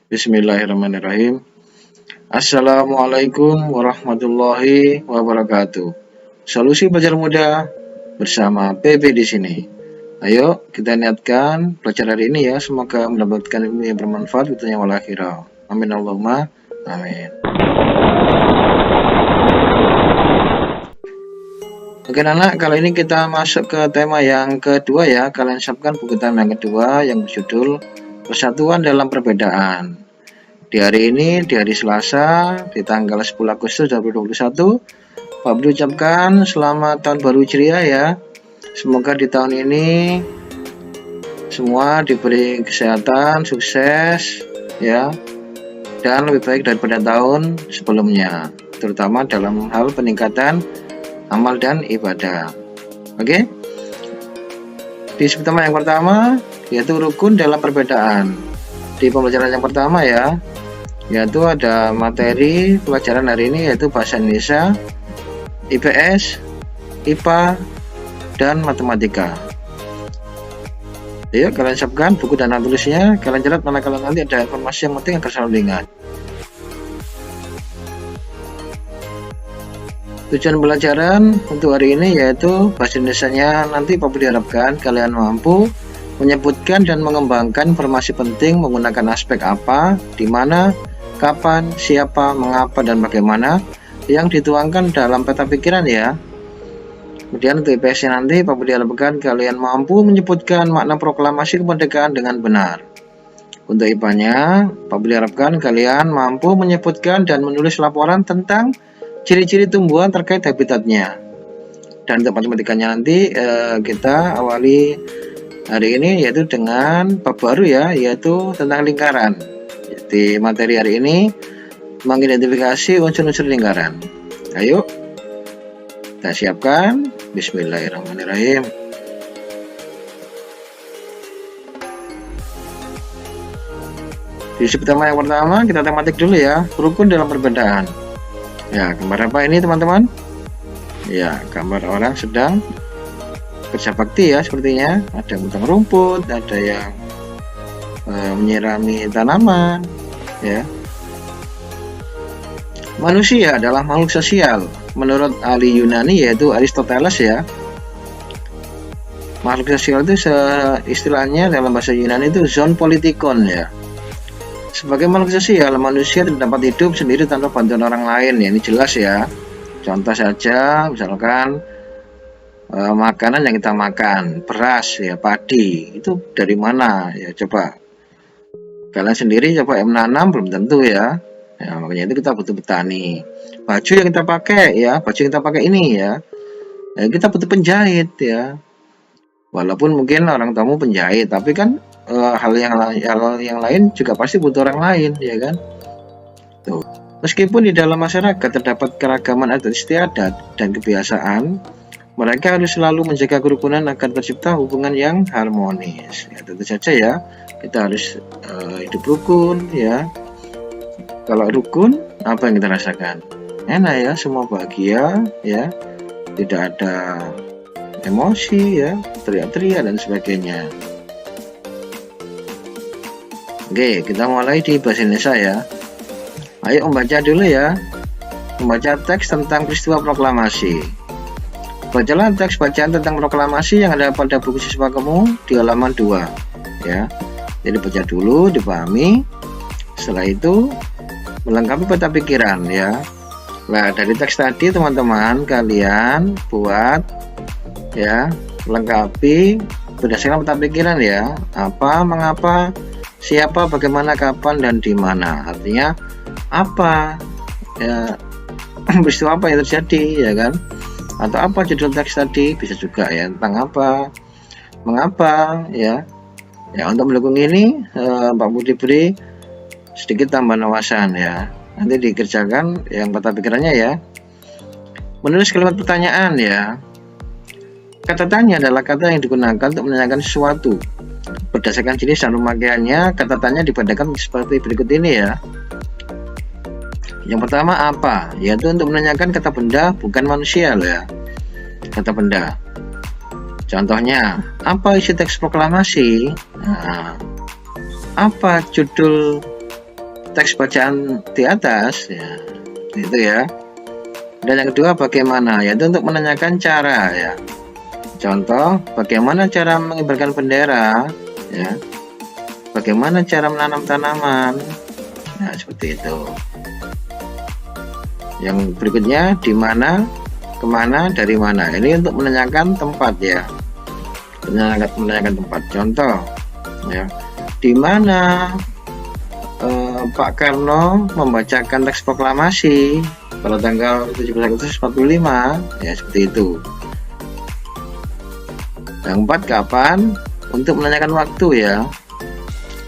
Bismillahirrahmanirrahim. Assalamualaikum warahmatullahi wabarakatuh. Solusi belajar mudah bersama PB di sini. Ayo kita niatkan belajar hari ini ya. Semoga mendapatkan ilmu yang bermanfaat di dunia wal akhirah. Amin Allahumma amin. Oke anak, kali ini kita masuk ke tema yang kedua ya. Kalian siapkan buku tema yang kedua yang berjudul Persatuan dalam Perbedaan. Di hari ini, di hari Selasa, di tanggal 10 Agustus 2021, Pak Budi ucapkan selamat tahun baru ceria ya. Semoga di tahun ini semua diberi kesehatan, sukses ya, dan lebih baik daripada tahun sebelumnya, terutama dalam hal peningkatan amal dan ibadah. Oke? Di tema yang pertama yaitu rukun dalam perbedaan. Di pembelajaran yang pertama ya, yaitu ada materi pelajaran hari ini yaitu bahasa Indonesia, IPS, IPA, dan matematika. Yuk kalian siapkan buku dan tulisnya, kalian catat manakala nanti ada informasi yang penting agar selalu diingat. Tujuan pelajaran untuk hari ini yaitu bahasa Indonesianya nanti Pak Budi harapkan kalian mampu menyebutkan dan mengembangkan informasi penting menggunakan aspek apa, di mana, kapan, siapa, mengapa, dan bagaimana yang dituangkan dalam peta pikiran ya. Kemudian untuk IPS nanti Pak Budi harapkan kalian mampu menyebutkan makna proklamasi kemerdekaan dengan benar. Untuk IPA-nya Pak Budi harapkan kalian mampu menyebutkan dan menulis laporan tentang ciri-ciri tumbuhan terkait habitatnya. Dan untuk matematikanya nanti kita awali hari ini yaitu dengan bab baru ya, yaitu tentang lingkaran. Di materi hari ini mengidentifikasi unsur-unsur lingkaran. Ayo kita siapkan. Bismillahirrahmanirrahim. Di pertama yang pertama kita tematik dulu ya, rukun dalam perbedaan. Ya, gambar apa ini teman-teman? Ya, gambar orang sedang kerja bakti ya, sepertinya ada potong rumput, ada yang menyirami tanaman ya. Manusia adalah makhluk sosial menurut ahli Yunani yaitu Aristoteles ya. Makhluk sosial itu istilahnya dalam bahasa Yunani itu zoon politikon ya. Sebagai makhluk sosial, manusia tidak dapat hidup sendiri tanpa bantuan orang lain ya, ini jelas ya. Contoh saja misalkan makanan yang kita makan, beras ya, padi, itu dari mana ya, coba kalian sendiri coba yang menanam belum tentu ya. Ya makanya itu kita butuh petani. Baju yang kita pakai ya, baju yang kita pakai ini ya, kita butuh penjahit ya. Walaupun mungkin orang tamu penjahit, tapi kan hal yang lain juga pasti butuh orang lain ya kan. Tuh. Meskipun di dalam masyarakat terdapat keragaman adat istiadat dan kebiasaan, mereka harus selalu menjaga kerukunan agar tercipta hubungan yang harmonis. Ya, tentu saja ya, kita harus hidup rukun ya. Kalau rukun, apa yang kita rasakan? Enak ya, semua bahagia ya, tidak ada emosi ya, teriak-teriak dan sebagainya. Oke, kita mulai di bahasa Indonesia ya. Ayo membaca dulu ya, membaca teks tentang peristiwa proklamasi. Bacalah teks bacaan tentang proklamasi yang ada pada buku siswa kamu di halaman 2 ya. Jadi baca dulu, dipahami. Setelah itu melengkapi peta pikiran ya. Nah, dari teks tadi teman-teman kalian buat ya, melengkapi berdasarkan peta pikiran ya. Apa, mengapa, siapa, bagaimana, kapan, dan di mana. Artinya apa ya, peristiwa apa yang terjadi ya kan, atau apa judul teks tadi, bisa juga ya tentang apa, mengapa ya. Ya untuk mendukung ini Pak Budi beri sedikit tambahan wawasan ya, nanti dikerjakan yang peta pikirannya ya. Menulis kalimat pertanyaan ya. Kata tanya adalah kata yang digunakan untuk menanyakan sesuatu. Berdasarkan jenis dan pemakaiannya, kata tanya dibedakan seperti berikut ini ya. Yang pertama apa? Yaitu untuk menanyakan kata benda, bukan manusia loh ya. Kata benda. Contohnya, apa isi teks proklamasi? Nah, apa judul teks bacaan di atas ya, itu ya. Dan yang kedua bagaimana, yaitu untuk menanyakan cara ya. Contoh, bagaimana cara mengibarkan bendera ya, bagaimana cara menanam tanaman, nah seperti itu. Yang berikutnya, di mana, kemana, dari mana. Ini untuk menanyakan tempat ya, menanyakan tempat. Contoh ya, di mana Pak Karno membacakan teks proklamasi pada tanggal 17 Agustus 45 ya, seperti itu. Yang keempat, kapan, untuk menanyakan waktu ya,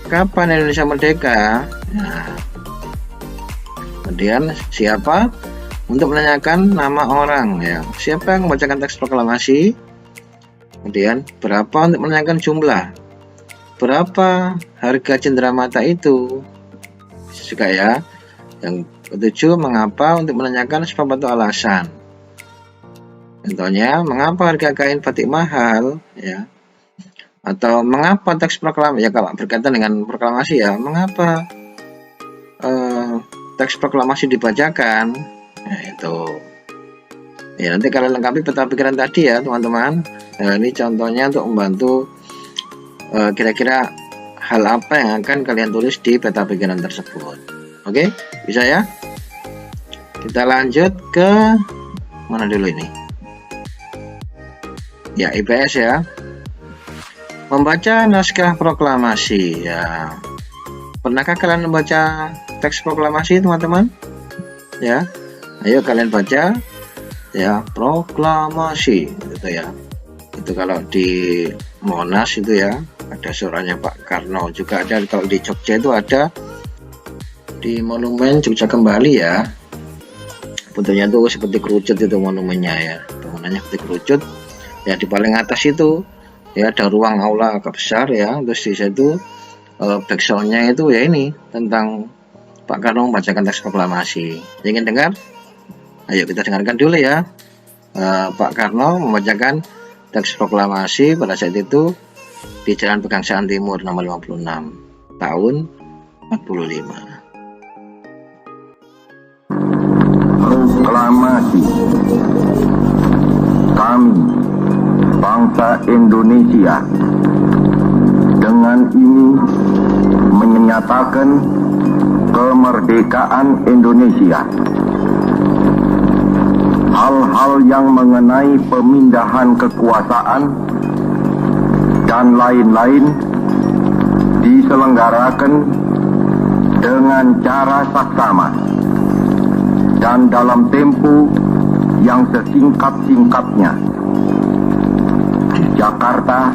kapan Indonesia merdeka. Nah, kemudian siapa, untuk menanyakan nama orang ya, siapa yang membacakan teks proklamasi. Kemudian berapa, untuk menanyakan jumlah, berapa harga cenderamata itu juga ya. Yang ketujuh, mengapa, untuk menanyakan sebab atau alasan. Contohnya, mengapa harga kain batik mahal ya, atau mengapa teks proklamasi ya, kalau berkaitan dengan proklamasi ya, mengapa teks proklamasi dibacakan. Nah, itu ya, nanti kalian lengkapi peta pikiran tadi ya teman-teman. Nah, ini contohnya untuk membantu kira-kira hal apa yang akan kalian tulis di peta pikiran tersebut. Oke, bisa ya. Kita lanjut ke mana dulu ini ya, IPS ya. Membaca naskah proklamasi ya. Pernahkah kalian membaca teks proklamasi teman-teman ya? Ayo kalian baca ya, proklamasi gitu ya. Itu kalau di Monas itu ya, ada suaranya Pak Karno. Juga ada kalau di Jogja itu ada di Monumen Jogja Kembali ya. Bentuknya tuh seperti kerucut itu monumennya ya, bangunannya seperti kerucut ya. Di paling atas itu ya ada ruang aula agak besar ya, terus di situ backsoundnya itu ya ini tentang Pak Karno membacakan teks proklamasi. Ingin dengar? Ayo kita dengarkan dulu ya. Pak Karno membacakan teks proklamasi pada saat itu di Jalan Pegangsaan Timur nomor 56 tahun 45. Proklamasi. Kami, bangsa Indonesia, dengan ini menyatakan kemerdekaan Indonesia. Hal-hal yang mengenai pemindahan kekuasaan dan lain-lain diselenggarakan dengan cara saksama dan dalam tempo yang sesingkat-singkatnya. Jakarta,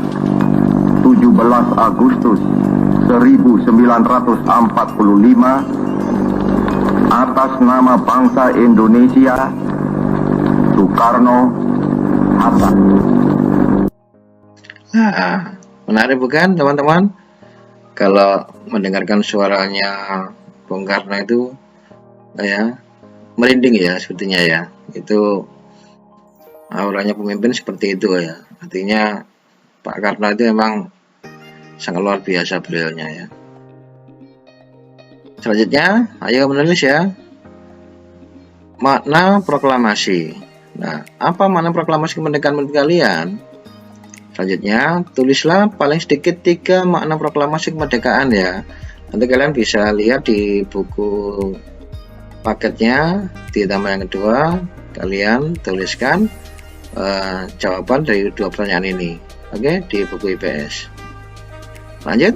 17 Agustus 1945, atas nama bangsa Indonesia, Soekarno Hatta. Nah, menarik bukan teman-teman? Kalau mendengarkan suaranya Bung Karno itu ya, merinding ya sepertinya ya. Itu auranya pemimpin seperti itu ya. Artinya Pak Karno itu memang sangat luar biasa beliaunya ya. Selanjutnya, ayo menulis ya. Makna proklamasi. Nah, apa makna proklamasi kemerdekaan menurut kalian? Selanjutnya, tulislah paling sedikit 3 makna proklamasi kemerdekaan ya. Nanti kalian bisa lihat di buku paketnya di tambah yang kedua, kalian tuliskan jawaban dari 2 pertanyaan ini. Oke, di buku IPS. Lanjut.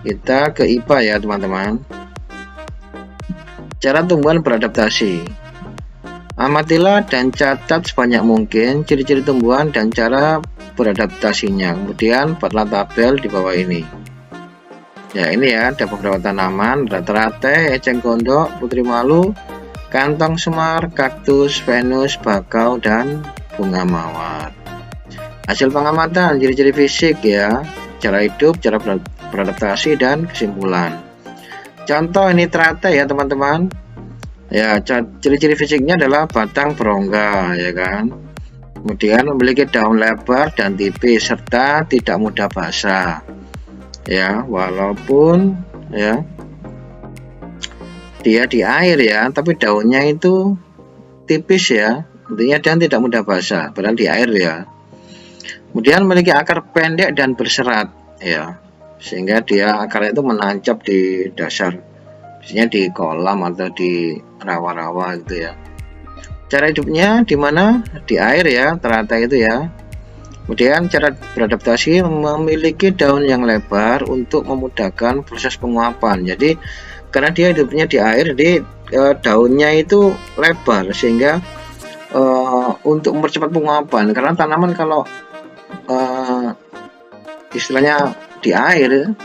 Kita ke IPA ya teman-teman. Cara tumbuhan beradaptasi. Amatilah dan catat sebanyak mungkin ciri-ciri tumbuhan dan cara beradaptasinya. Kemudian buatlah tabel di bawah ini. Ya ini ya, ada beberapa tanaman, rata-rata, eceng gondok, putri malu, kantong semar, kaktus, venus, bakau, dan bunga mawar. Hasil pengamatan, ciri-ciri fisik ya, cara hidup, cara beradaptasi, dan kesimpulan. Contoh ini teratai ya teman-teman. Ya, ciri-ciri fisiknya adalah batang berongga ya kan. Kemudian memiliki daun lebar dan tipis serta tidak mudah basah. ya, walaupun ya dia di air ya, tapi daunnya itu tipis ya, intinya dan tidak mudah basah, padahal di air ya. Kemudian memiliki akar pendek dan berserat ya, sehingga dia akarnya itu menancap di dasar, biasanya di kolam atau di rawa-rawa gitu ya. Cara hidupnya di mana? Di air ya, teratai itu ya. Kemudian cara beradaptasi memiliki daun yang lebar untuk memudahkan proses penguapan. Jadi karena dia hidupnya di air, jadi daunnya itu lebar sehingga untuk mempercepat penguapan. Karena tanaman kalau istilahnya di air,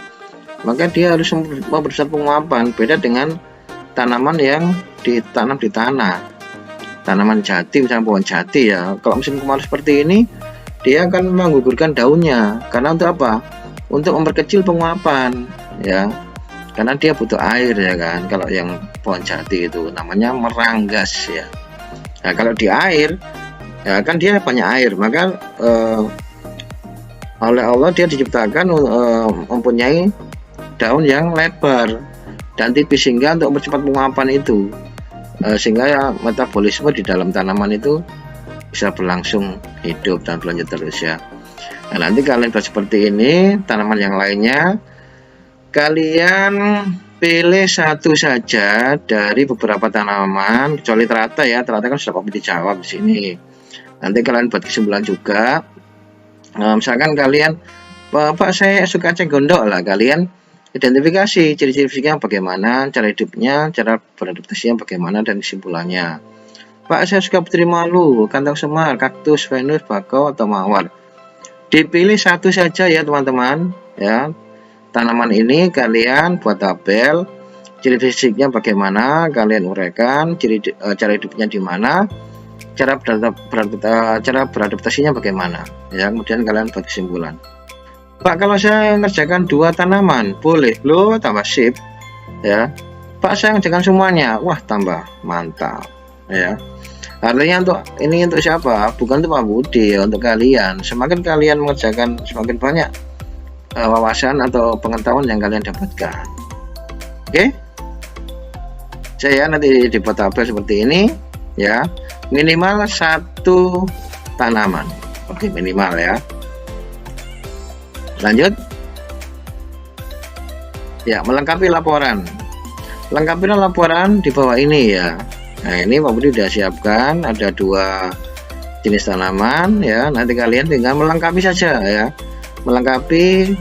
maka dia harus mempercepat penguapan. Beda dengan tanaman yang ditanam di tanah, tanaman jati misalnya pohon jati ya. Kalau musim kemarau seperti ini, dia akan menggugurkan daunnya. Karena untuk apa? Untuk memperkecil penguapan ya, karena dia butuh air ya kan. Kalau yang pohon jati itu namanya meranggas ya. Nah, kalau di air ya kan dia banyak air, maka oleh Allah dia diciptakan mempunyai daun yang lebar dan tipis sehingga untuk mempercepat penguapan itu, sehingga ya, metabolisme di dalam tanaman itu bisa berlangsung hidup dan berlanjut terus ya. Nah, nanti kalian buat seperti ini, tanaman yang lainnya kalian pilih satu saja dari beberapa tanaman, kecuali teratai ya, teratai kan sudah pasti dijawab di sini. Nanti kalian buat kesimpulan juga. Misalkan kalian, Pak saya suka eceng gondok lah, kalian identifikasi ciri-ciri fisiknya bagaimana, cara hidupnya, cara beradaptasinya bagaimana, dan kesimpulannya. Pak saya suka putri malu, kantong semar, kaktus, venus, bakau, atau mawar. Dipilih satu saja ya teman-teman ya. Tanaman ini kalian buat tabel, ciri fisiknya bagaimana, kalian uraikan, cara hidupnya di mana, cara beradaptasinya bagaimana ya. Kemudian kalian buat kesimpulan. Pak kalau saya ngerjakan 2 tanaman boleh? Loh tambah sip ya. Pak saya ngerjakan semuanya, wah tambah mantap ya. Artinya ini untuk siapa? Bukan untuk Pak Budi ya, untuk kalian. Semakin kalian mengerjakan, semakin banyak wawasan atau pengetahuan yang kalian dapatkan. Oke? Saya nanti dibuat tabel seperti ini ya. Minimal 1 tanaman. Oke, minimal ya. Lanjut. Ya, melengkapi laporan. Lengkapilah laporan di bawah ini ya. Nah, ini Pak Budi sudah siapkan, ada 2 jenis tanaman ya. Nanti kalian tinggal melengkapi saja ya. Melengkapi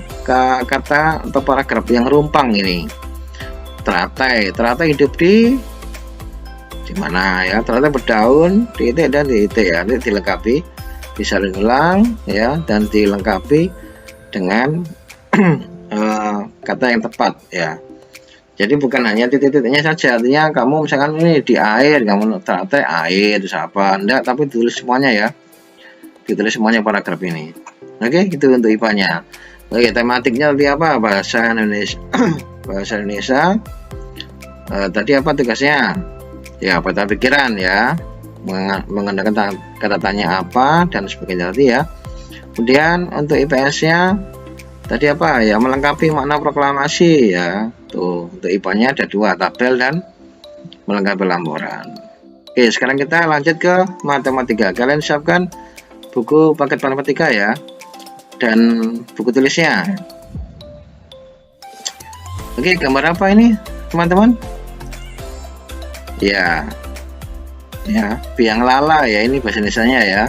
kata atau paragraf yang rumpang ini. Teratai hidup di mana ya? Teratai berdaun di titik dan di titik ya. Ini dilengkapi, disalin ulang ya, dan dilengkapi dengan kata yang tepat ya. Jadi bukan hanya titik-titiknya saja, artinya kamu misalkan ini di air, kamu teratai air, terus apa, enggak, tapi tulis semuanya ya. Ditulis semuanya paragraf ini. Oke, itu untuk IPA-nya. Oke, tematiknya tadi apa? Bahasa Indonesia. Bahasa Indonesia. Tadi apa tugasnya? Ya, peta pikiran ya. Menggunakan kata tanya apa dan sebagainya tadi ya. Kemudian untuk IPS-nya tadi apa ya, melengkapi makna proklamasi ya. Tuh, untuk IPA-nya ada 2 tabel dan melengkapi laporan. Oke, sekarang kita lanjut ke matematika. Kalian siapkan buku paket matematika ya, dan buku tulisnya. Oke, gambar apa ini teman-teman? Ya, biang lala ya, ini bahasa Indonesianya ya.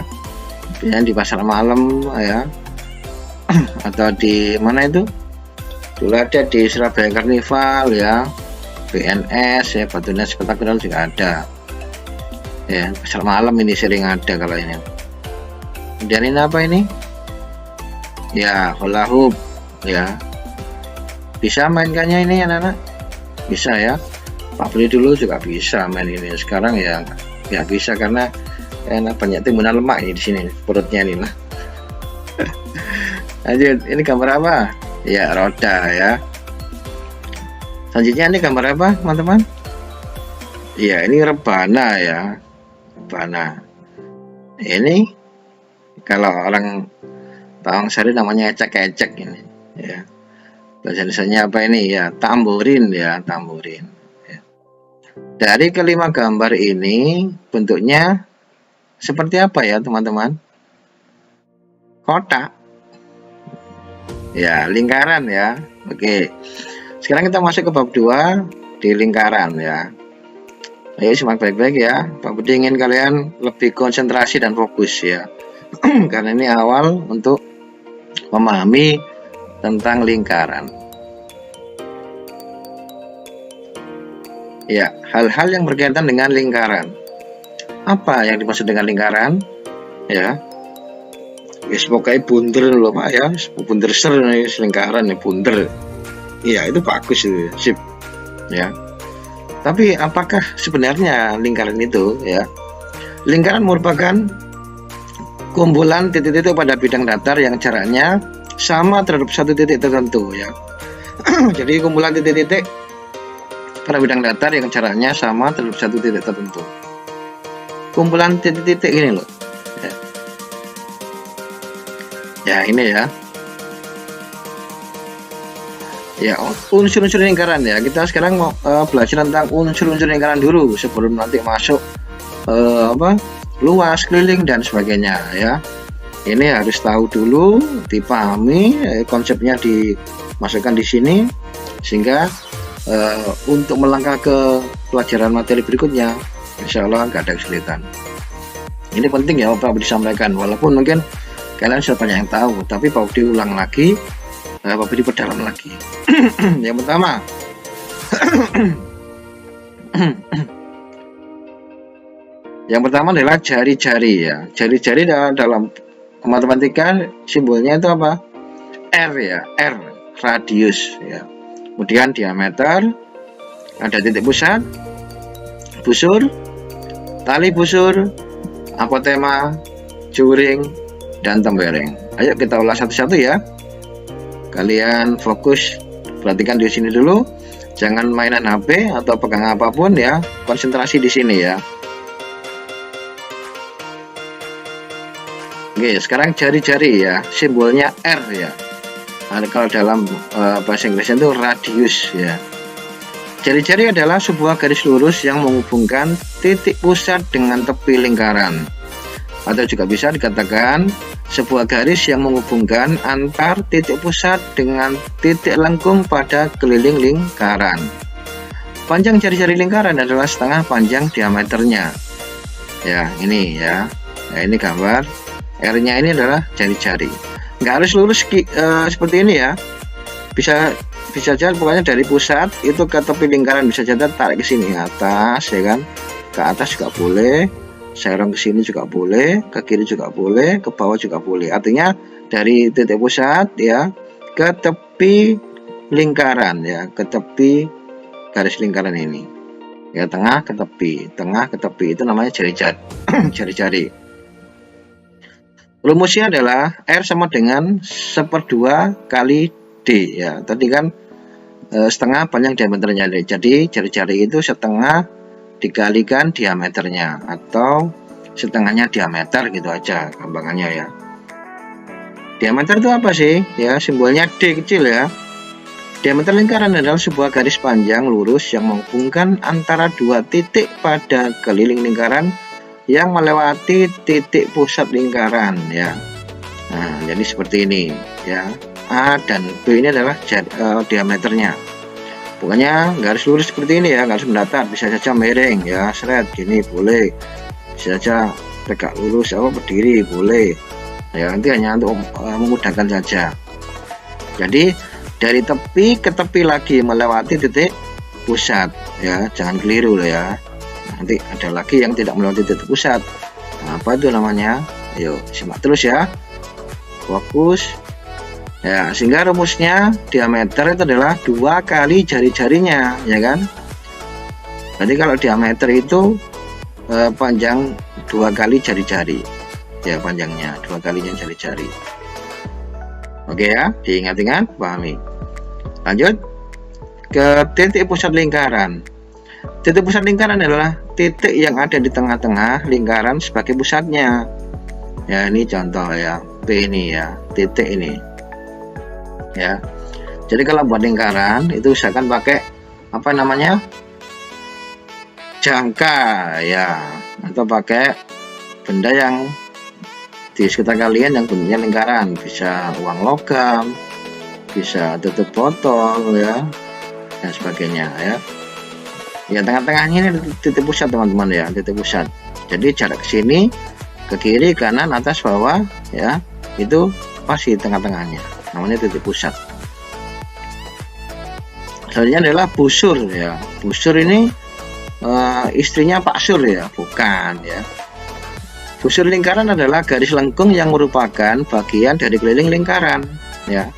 Biasanya di pasar malam ya. Atau di mana itu? Dulu ada di Surabaya Karnival ya, BNS ya, Batunas Spektakuler juga ada ya. Pasar malam ini sering ada kalau ini. Kemudian ini apa ini? Ya, hula hoop ya. Bisa mainkannya ini anak-anak? Bisa ya. Pak Beli dulu juga bisa main ini. Sekarang ya nggak bisa karena banyak timbunan lemak ini di sini perutnya ini lah. Lanjut, ini gambar apa? Ya, roda ya. Selanjutnya ini gambar apa teman-teman? Ya, ini rebana ya. Rebana. Ini kalau orang Tawang Sari namanya ecek-ecek ini ya. Bahasa Indonesianya apa ini ya? Tamborin ya, tamborin. Ya. Dari kelima gambar ini bentuknya seperti apa ya teman-teman? Kotak. Ya, lingkaran ya. Oke. Sekarang kita masuk ke bab 2 di lingkaran ya. Ayo simak baik-baik ya. Pak Budi ingin kalian lebih konsentrasi dan fokus ya. Karena ini awal untuk memahami tentang lingkaran. Ya, hal-hal yang berkaitan dengan lingkaran. Apa yang dimaksud dengan lingkaran? Ya, yes, pokoknya bunder loh Pak ya, bunder ser lingkaran ya, bunder. Iya itu bagus itu, sip. Ya. Tapi apakah sebenarnya lingkaran itu ya? Lingkaran merupakan kumpulan titik-titik pada bidang datar yang jaraknya sama terhadap satu titik tertentu ya. Jadi kumpulan titik-titik pada bidang datar yang jaraknya sama terhadap satu titik tertentu. Kumpulan titik-titik ini loh. Ya ini ya. Ya unsur-unsur lingkaran ya. Kita sekarang mau belajar tentang unsur-unsur lingkaran dulu sebelum nanti masuk luas, keliling dan sebagainya ya. Ini harus tahu dulu, dipahami, konsepnya dimasukkan di sini sehingga untuk melangkah ke pelajaran materi berikutnya insya Allah nggak ada kesulitan. Ini penting ya Pak Budi sampaikan, walaupun mungkin kalian sudah banyak yang tahu, tapi Pak Budi ulang lagi, Pak Budi perdalam lagi. Yang pertama, yang pertama adalah jari-jari ya. Jari-jari dalam matematika simbolnya itu apa? R ya, R, radius ya. Kemudian diameter, ada titik pusat, busur, tali busur, apotema, juring, dan tembereng. Ayo kita ulas satu-satu ya. Kalian fokus, perhatikan di sini dulu. Jangan mainan HP atau pegang apapun ya. Konsentrasi di sini ya. Oke, sekarang jari-jari ya. Simbolnya R ya. Nah, kalau dalam bahasa Inggrisnya itu radius ya. Jari-jari adalah sebuah garis lurus yang menghubungkan titik pusat dengan tepi lingkaran. Atau juga bisa dikatakan sebuah garis yang menghubungkan antar titik pusat dengan titik lengkung pada keliling lingkaran. Panjang jari-jari lingkaran adalah setengah panjang diameternya. Ya, ini ya. Nah, ini gambar. R-nya ini adalah jari-jari. Nggak harus lurus seperti ini ya. Bisa saja pokoknya dari pusat itu ke tepi lingkaran, bisa saja tarik ke sini atas ya kan. Ke atas juga boleh. Serong ke sini juga boleh, ke kiri juga boleh, ke bawah juga boleh. Artinya dari titik pusat ya ke tepi lingkaran ya, ke tepi garis lingkaran ini. Ya tengah ke tepi itu namanya jari-jari. Jari-jari. Rumusnya adalah R sama dengan 1/2 kali D ya. Tadi kan setengah panjang diameternya. Jadi jari-jari itu setengah dikalikan diameternya atau setengahnya diameter gitu aja gampangannya ya. Diameter itu apa sih? Ya simbolnya D kecil ya. Diameter lingkaran adalah sebuah garis panjang lurus yang menghubungkan antara dua titik pada keliling lingkaran yang melewati titik pusat lingkaran ya. Nah, jadi seperti ini ya. A dan B ini adalah diameternya. Pokoknya garis lurus seperti ini ya, garis mendatar, bisa saja miring ya, seret gini boleh, bisa saja tegak lurus atau berdiri boleh ya, nanti hanya untuk memudahkan saja. Jadi dari tepi ke tepi lagi melewati titik pusat ya, jangan keliru loh ya. Nanti ada lagi yang tidak melewati titik pusat. Nah, apa itu namanya? Ayo simak terus ya, fokus. Ya, sehingga rumusnya diameter itu adalah 2 kali jari-jarinya, ya kan? Jadi kalau diameter itu panjang 2 kali jari-jari, ya panjangnya 2 kalinya jari-jari. Oke ya, diingat-ingat, pahami. Lanjut ke titik pusat lingkaran. Titik pusat lingkaran adalah titik yang ada di tengah-tengah lingkaran sebagai pusatnya. Ya, ini contoh ya, P ini ya, titik ini. Ya, Jadi kalau buat lingkaran itu usahakan pakai apa namanya, jangka ya, atau pakai benda yang di sekitar kalian yang bentuknya lingkaran, bisa uang logam, bisa tutup botol ya, dan sebagainya ya. Ya, tengah-tengahnya ini titik pusat teman-teman ya, titik pusat. Jadi jarak ke sini, ke kiri, kanan, atas, bawah ya, itu pasti tengah-tengahnya, namanya titik pusat. Selanjutnya adalah busur ya. Busur ini istrinya Pak Sur ya, bukan ya. Busur lingkaran adalah garis lengkung yang merupakan bagian dari keliling lingkaran ya.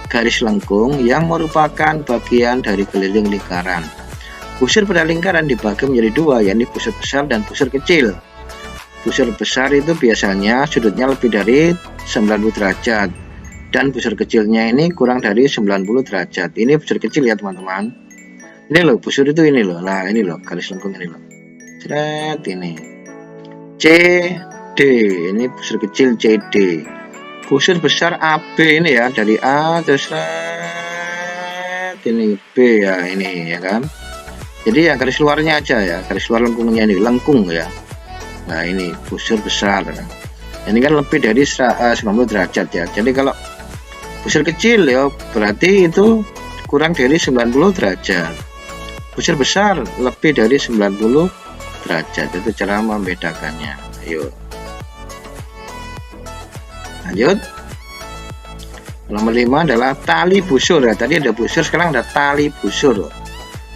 Garis lengkung yang merupakan bagian dari keliling lingkaran. Busur pada lingkaran dibagi menjadi dua, yakni busur besar dan busur kecil. Busur besar itu biasanya sudutnya lebih dari 90 derajat, dan busur kecilnya ini kurang dari 90 derajat. Ini busur kecil ya teman-teman. Ini loh, busur itu ini loh. Nah, ini loh garis lengkung ini loh. Seret ini. CD, ini busur kecil CD. Busur besar AB ini ya, dari A terus seret ini B ya, ini ya kan. Jadi ya garis luarnya aja ya, garis luar lengkungnya ini, lengkung ya. Nah, ini busur besar. Ini kan lebih dari 90 derajat ya. Jadi kalau busur kecil ya berarti itu kurang dari 90 derajat. Busur besar lebih dari 90 derajat. Itu cara membedakannya. Ayo. Lanjut. Nomor 5 adalah tali busur ya. Tadi ada busur, sekarang ada tali busur.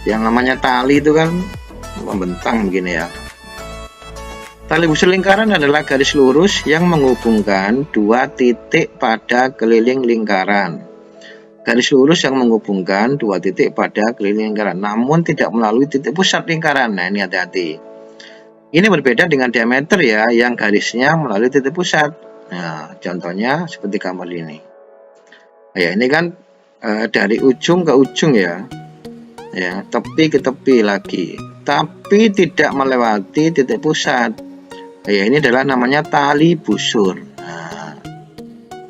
Yang namanya tali itu kan membentang begini ya. Tali busur lingkaran adalah garis lurus yang menghubungkan dua titik pada keliling lingkaran. Garis lurus yang menghubungkan dua titik pada keliling lingkaran, namun tidak melalui titik pusat lingkaran. Nah, ini hati-hati. Ini berbeda dengan diameter ya, yang garisnya melalui titik pusat. Nah, contohnya seperti gambar ini. Ya, ini kan dari ujung ke ujung ya. Ya, tepi ke tepi lagi, tapi tidak melewati titik pusat. Ya, ini adalah namanya tali busur. Nah,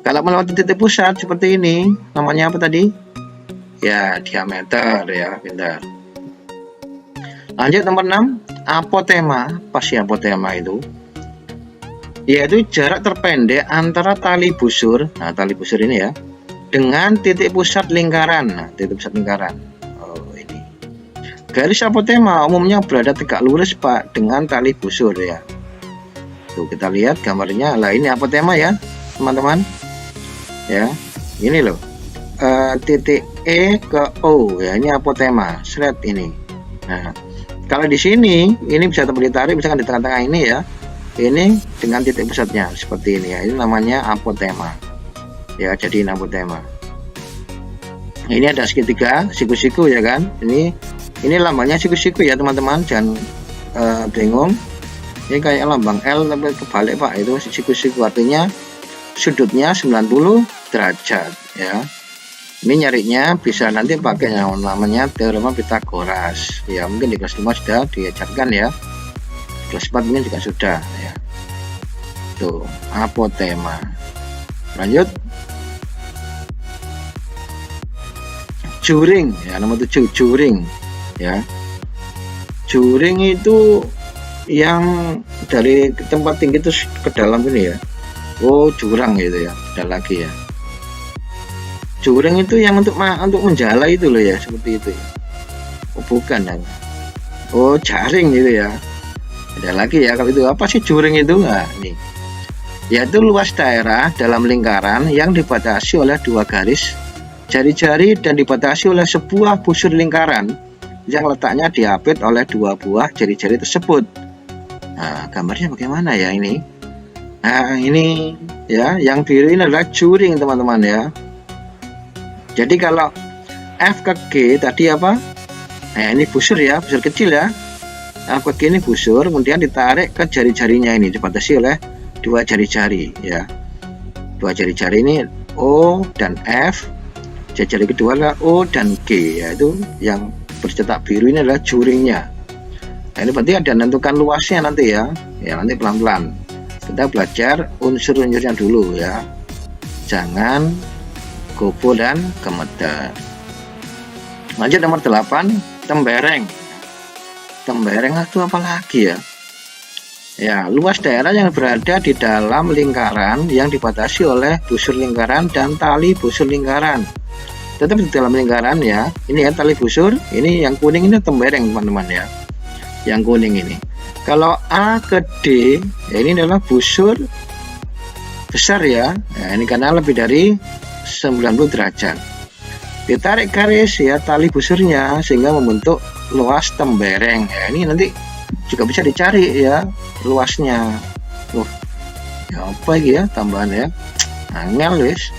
kalau melewati titik pusat seperti ini, namanya apa tadi? Ya, diameter ya, pintar. Lanjut nomor 6, apotema. Apa sih apotema itu? Yaitu jarak terpendek antara tali busur, nah tali busur ini ya, dengan titik pusat lingkaran. Nah, titik pusat lingkaran. Garis apotema umumnya berada tegak lurus Pak dengan tali busur ya. Tuh kita lihat gambarnya. Lah ini apotema ya teman-teman. Ya, ini loh. Titik E ke O ya, ini apotema. Seret ini. Nah, kalau di sini ini bisa ditarik misalkan di tengah-tengah ini ya. Ini dengan titik pusatnya seperti ini ya. Ini namanya apotema. Ya, jadi ini apotema. Ini ada segitiga, siku-siku ya kan. Ini lambangnya siku-siku ya teman-teman, jangan bingung. Ini kayak lambang L tapi kebalik Pak, itu siku-siku artinya sudutnya 90 derajat ya. Ini nyarinya bisa nanti pakai yang namanya teorema Pitagoras ya, mungkin di kelas 5 sudah diajarkan ya, kelas 4 mungkin juga sudah ya. Tuh apotema. Lanjut juring ya, nomor 7 juring ya. Juring itu yang dari tempat tinggi terus ke dalam ini ya. Oh, jurang gitu ya. Ada lagi ya. Juring itu yang untuk menjala itu loh ya, seperti itu ya. Oh, bukan ya. Oh, jaring gitu ya. Ada lagi ya, kalau itu apa sih juring itu? Nah, nih. Yaitu luas daerah dalam lingkaran yang dibatasi oleh dua garis jari-jari dan dibatasi oleh sebuah busur lingkaran yang letaknya diapit oleh dua buah jari-jari tersebut. Nah, gambarnya bagaimana ya ini? Nah, ini ya, yang biru ini adalah juring teman-teman ya. Jadi kalau F ke G tadi apa? Nah, ini busur ya, busur kecil ya. F ke G ini busur, kemudian ditarik ke jari-jarinya ini, dibatasi oleh dua jari-jari ya. Dua jari-jari ini O dan F. Jari-jari kedua adalah O dan G, yaitu yang bercetak biru ini adalah juringnya. Nah, ini berarti ada menentukan luasnya nanti ya. Ya, nanti pelan-pelan. Kita belajar unsur-unsurnya dulu ya. Jangan gobo dan gemeter. Lanjut nomor 8, tembereng. Tembereng itu apa lagi ya? Ya, luas daerah yang berada di dalam lingkaran yang dibatasi oleh busur lingkaran dan tali busur lingkaran. Tetap di dalam lingkaran ya. Ini ya tali busur, ini yang kuning ini tembereng teman-teman ya. Yang kuning ini. Kalau A ke D, ya ini adalah busur besar ya. Nah, ini karena lebih dari 90 derajat. Ditarik garis ya tali busurnya sehingga membentuk luas tembereng. Ya, ini nanti juga bisa dicari ya luasnya. Ya apa ini ya tambahan ya? Angel wis.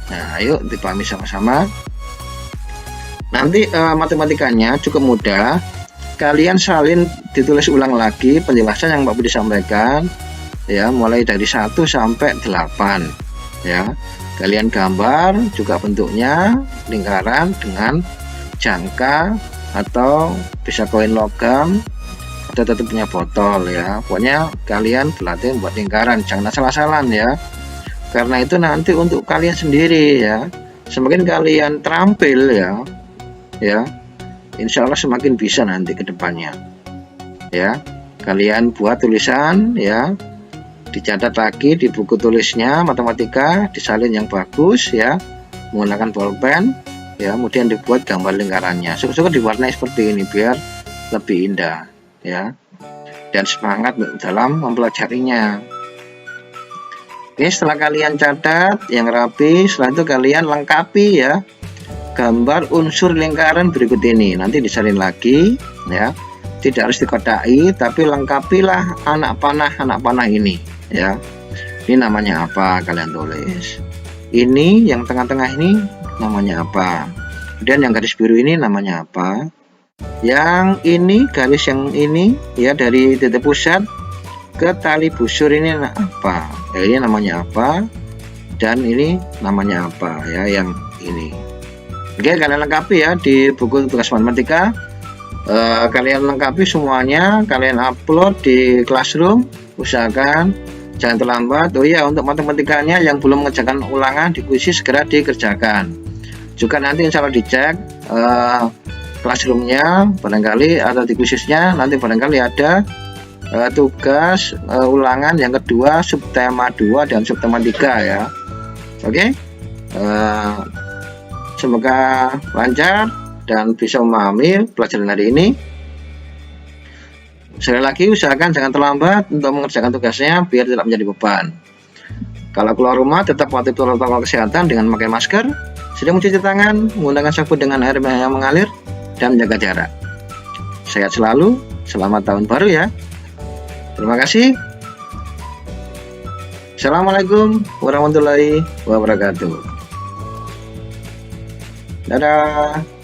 Nah, ayo dipahami sama-sama. Nanti matematikanya cukup mudah. Kalian salin ditulis ulang lagi penjelasan yang Pak Budi sampaikan ya, mulai dari 1 sampai 8 ya. Kalian gambar juga bentuknya lingkaran dengan jangka atau bisa koin logam atau tutupnya botol ya. Pokoknya kalian berlatih buat lingkaran, jangan asal-asalan ya. Karena itu nanti untuk kalian sendiri ya. Semakin kalian terampil ya, insya Allah semakin bisa nanti ke depannya ya. Kalian buat tulisan ya, dicatat lagi di buku tulisnya matematika, disalin yang bagus ya, menggunakan bolpen ya, kemudian dibuat gambar lingkarannya. Syukur-syukur diwarnai seperti ini biar lebih indah ya, dan semangat dalam mempelajarinya. Oke, setelah kalian catat yang rapi, setelah itu kalian lengkapi ya gambar unsur lingkaran berikut ini. Nanti disalin lagi ya, tidak harus dikodai, tapi lengkapilah anak panah ini ya. Ini namanya apa kalian tulis. Ini yang tengah-tengah ini namanya apa, kemudian yang garis biru ini namanya apa, yang ini garis yang ini ya dari titik pusat ke tali busur ini apa ya, ini namanya apa, dan ini namanya apa ya yang ini. Oke, kalian lengkapi ya di buku tugas matematika. Kalian lengkapi semuanya, kalian upload di Classroom, usahakan jangan terlambat. Oh iya, untuk matematikanya yang belum mengerjakan ulangan di kuis segera dikerjakan juga, nanti insya Allah dicek Classroomnya barangkali atau di kuisnya nanti barangkali ada tugas ulangan yang kedua subtema 2 dan subtema 3 ya. Oke, semoga lancar dan bisa memahami pelajaran hari ini. Sekali lagi usahakan jangan terlambat untuk mengerjakan tugasnya biar tidak menjadi beban. Kalau keluar rumah tetap patuhi protokol kesehatan dengan memakai masker, sering mencuci tangan, menggunakan sabun dengan air yang mengalir, dan menjaga jarak. Sehat selalu, selamat tahun baru ya. Terima kasih. Assalamualaikum warahmatullahi wabarakatuh. Dadah.